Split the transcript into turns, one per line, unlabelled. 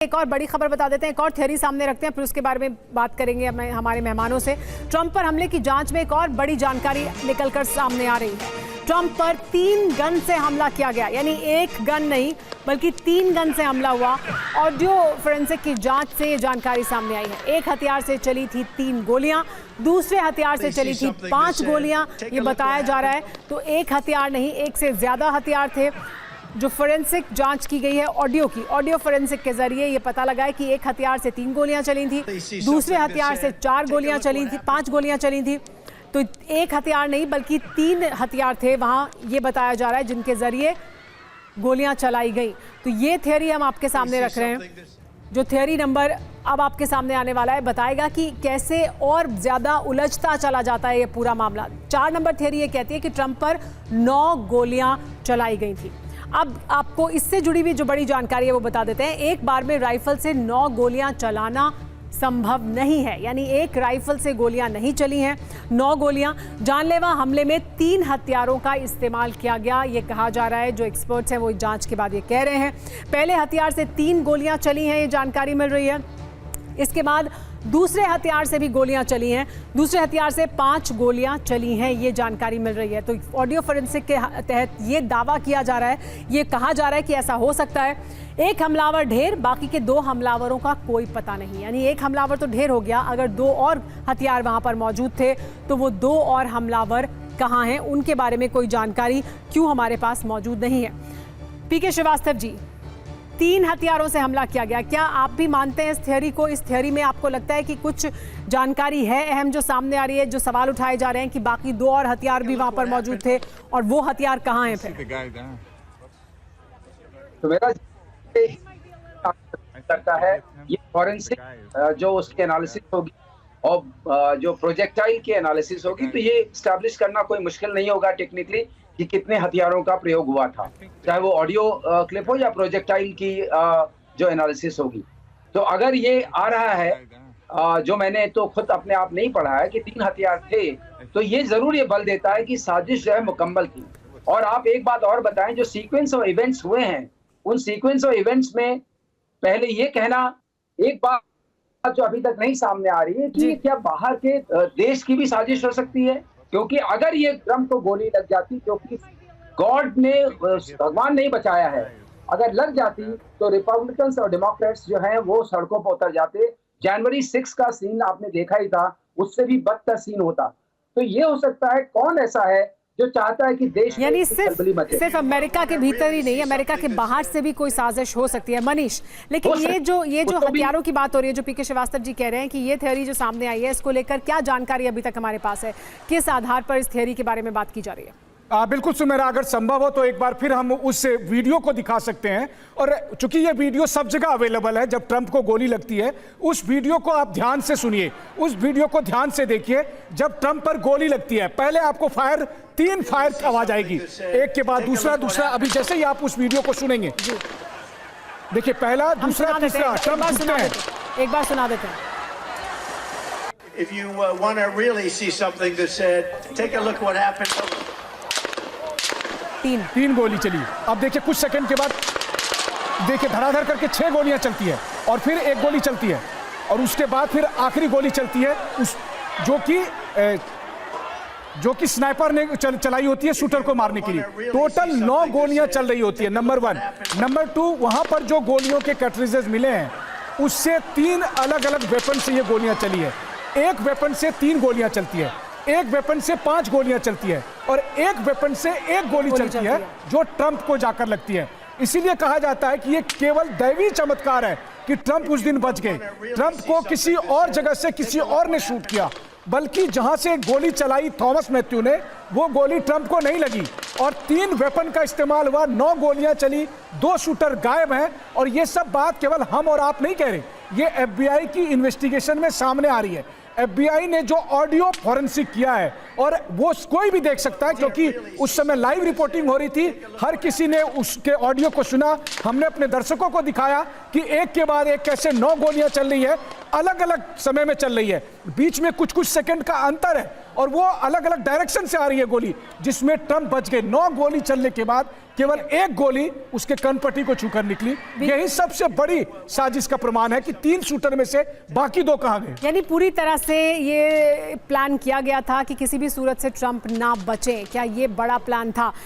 एक और बड़ी खबर बता देते हैं, एक और थ्योरी सामने रखते हैं, फिर उसके बारे में बात करेंगे हमारे मेहमानों से। ट्रंप पर हमले की जांच में एक और बड़ी जानकारी निकलकर सामने आ रही है। ट्रंप पर 3 गन से हमला किया गया, यानी एक गन नहीं बल्कि 3 गन से हमला हुआ। ऑडियो फोरेंसिक की जांच से ये जानकारी सामने आई है। एक हथियार से चली थी 3 गोलियां, दूसरे हथियार से चली थी 5 गोलियां, ये बताया जा रहा है। तो एक हथियार नहीं, एक से ज्यादा हथियार थे। जो फोरेंसिक जांच की गई है ऑडियो फोरेंसिक के जरिए ये पता लगा है कि एक हथियार से 3 गोलियां चली थी, दूसरे हथियार से 4 गोलियां चली थी, 5 गोलियां चली थी। तो एक हथियार नहीं बल्कि 3 हथियार थे वहां, ये बताया जा रहा है, जिनके जरिए गोलियां चलाई गई। तो ये थ्योरी हम आपके सामने रख रहे हैं। जो थ्योरी नंबर अब आपके सामने आने वाला है बताएगा कि कैसे और ज्यादा उलझता चला जाता है ये पूरा मामला। 4 नंबर थ्योरी ये कहती है कि ट्रंप पर 9 गोलियां चलाई गई थी। अब आपको इससे जुड़ी हुई जो बड़ी जानकारी है वो बता देते हैं। एक बार में राइफल से 9 गोलियां चलाना संभव नहीं है, यानी एक राइफल से गोलियां नहीं चली हैं, 9 गोलियां। जानलेवा हमले में 3 हथियारों का इस्तेमाल किया गया, ये कहा जा रहा है। जो एक्सपर्ट्स हैं वो जांच के बाद ये कह रहे हैं। पहले हथियार से 3 गोलियां चली हैं, ये जानकारी मिल रही है। इसके बाद दूसरे हथियार से भी गोलियां चली हैं, दूसरे हथियार से 5 गोलियां चली हैं, ये जानकारी मिल रही है। तो ऑडियो फोरेंसिक के तहत ये दावा किया जा रहा है, ये कहा जा रहा है कि ऐसा हो सकता है। एक हमलावर ढेर, बाकी के 2 हमलावरों का कोई पता नहीं। यानी एक हमलावर तो ढेर हो गया, अगर 2 और हथियार वहां पर मौजूद थे तो वो 2 और हमलावर कहां हैं, उनके बारे में कोई जानकारी क्यों हमारे पास मौजूद नहीं है। पीके श्रीवास्तव जी, 3 हथियारों से हमला किया गया, क्या आप भी मानते हैं इस थ्योरी को? इस थ्योरी में आपको लगता है कि कुछ जानकारी है अहम जो सामने आ रही है, जो सवाल उठाए जा रहे हैं कि बाकी 2 और हथियार भी वहां पर मौजूद थे और वो हथियार कहां हैं फिर?
तो मेरा लगता है ये फॉरेंसिक जो उसके एनालिसिस होगी और जो प्रोजेक्टाइल की एनालिसिस होगी, तो ये स्टैब्लिश करना कोई मुश्किल नहीं होगा टेक्निकली कि कितने हथियारों का प्रयोग हुआ था, चाहे वो ऑडियो क्लिप हो या प्रोजेक्टाइल की जो एनालिसिस होगी। तो अगर ये आ रहा है जो मैंने तो खुद अपने आप नहीं पढ़ा है कि 3 हथियार थे, तो ये जरूर ये बल देता है कि साजिश जो है मुकम्मल थी। और आप एक बात और बताएं, जो सीक्वेंस ऑफ इवेंट्स हुए हैं, उन सीक्वेंस ऑफ इवेंट्स में पहले ये कहना, एक बात जो अभी तक नहीं सामने आ रही है कि क्या बाहर के देश की भी साजिश हो सकती है? क्योंकि अगर ये ट्रंप को गोली लग जाती, क्योंकि गॉड ने, भगवान नहीं बचाया है, अगर लग जाती तो रिपब्लिकन्स और डेमोक्रेट्स जो हैं वो सड़कों पर उतर जाते। जनवरी 6 का सीन आपने देखा ही था, उससे भी बदतर सीन होता। तो ये हो सकता है कौन ऐसा है जो चाहता है कि देश
यानी सिर्फ अमेरिका के भीतर ही नहीं, अमेरिका के बाहर से भी कोई साजिश हो सकती है मनीष। लेकिन ये जो हथियारों की बात हो रही है, जो पीके श्रीवास्तव जी कह रहे हैं कि ये थ्योरी जो सामने आई है, इसको लेकर क्या जानकारी अभी तक हमारे पास है, किस आधार पर इस थ्योरी के बारे में बात की जा रही है?
बिल्कुल सुमेरा, अगर संभव हो तो एक बार फिर हम उस वीडियो को दिखा सकते हैं। और चूंकि ये वीडियो सब जगह अवेलेबल है, जब ट्रंप को गोली लगती है, उस वीडियो को आप ध्यान से सुनिए, उस वीडियो को ध्यान से देखिए। जब ट्रंप पर गोली लगती है, पहले आपको 3 फायर की आवाज आएगी, एक के बाद दूसरा। अभी जैसे ही आप उस वीडियो को सुनेंगे, देखिए पहला, दूसरा, तीसरा, ट्रंप जीतते हैं।
एक बार सुना देते हैं।
If you want to really see something that's said, take a look what happened.
3 गोली चली। अब देखिए कुछ सेकंड के बाद देखिए धड़ाधड़ करके 6 गोलियां चलती है और फिर 1 गोली चलती है और उसके बाद फिर आखिरी गोली चलती है, जो कि स्नाइपर ने चलाई होती है शूटर को मारने के लिए। टोटल 9 गोलियां चल रही होती है, नंबर 1। नंबर 2, वहां पर जो गोलियों के कैट्रिजेस मिले हैं उससे 3 अलग अलग वेपन से ये गोलियां चली है। एक वेपन से 3 गोलियां चलती है, एक वेपन से 5 गोलियां चलती है और एक वेपन से 1 गोली चलती है जो ट्रंप को जाकर लगती है। इसीलिए कहा जाता है कि ये केवल दैवी चमत्कार है कि ट्रंप उस दिन बच गए। ट्रंप को किसी और जगह से किसी और ने शूट किया, बल्कि जहां से गोली चलाई थॉमस मैथ्यू ने, वो गोली ट्रंप को नहीं लगी और 3 वेपन का इस्तेमाल हुआ, 9 गोलियां चली, 2 शूटर गायब हैं। और ये सब बात केवल हम और आप नहीं कह रहे, ये FBI की इन्वेस्टिगेशन में सामने आ रही है। FBI ने जो ऑडियो फॉरेंसिक किया है, और वो कोई भी देख सकता है क्योंकि उस समय लाइव रिपोर्टिंग हो रही थी, हर किसी ने उसके ऑडियो को सुना। हमने अपने दर्शकों को दिखाया कि एक के बाद एक कैसे 9 गोलियां चल रही है। अलग अलग समय में चल रही है, बीच में कुछ कुछ सेकंड का अंतर है और वो अलग अलग डायरेक्शन से आ रही है गोली, जिसमें ट्रंप बच गए। 9 गोली चलने के बाद केवल 1 गोली उसके कनपट्टी को छूकर निकली। यही सबसे बड़ी साजिश का प्रमाण है कि 3 शूटर में से बाकी 2 कहां गए।
यानी पूरी तरह से ये प्लान किया गया था कि किसी भी सूरत से ट्रंप ना बचे। क्या ये बड़ा प्लान था?